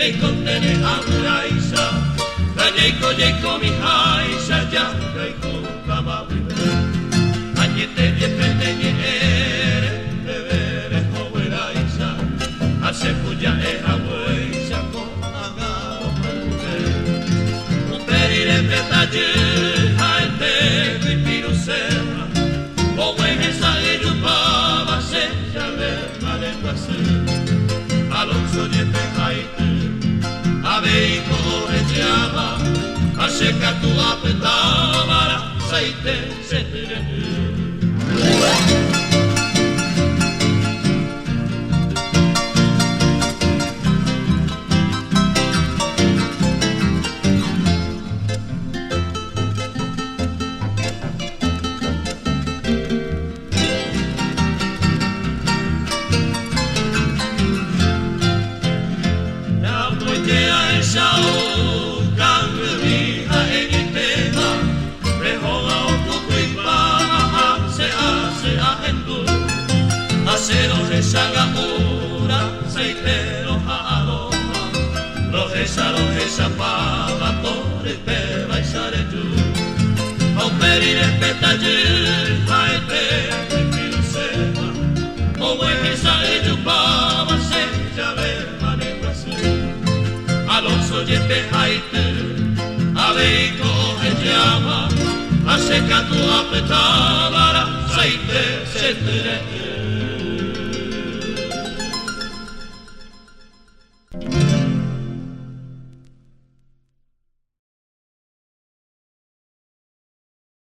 Tene amuraisa, Jaiko mi haisa, Jaiko kamabume. Anyete depende ni ere hoeraisa, Asepuya hawaisa ko agaro malume. Uperire petaje, haete vipiru serra, Owenesa edupava se jave malembase. Alonso de pejaite. Aveiko eteaba, aseka tua petabara, saite seterenu. Acero rezaga ura, seitero haaloha, Lohesa pava, tore peva y sare tu. Au perire petaje, haete, piru seba, Owenesa edupava, se jave manebrase. Alonso jepe haite, Aveiko eteama, Aseka tua petabara, saite setere.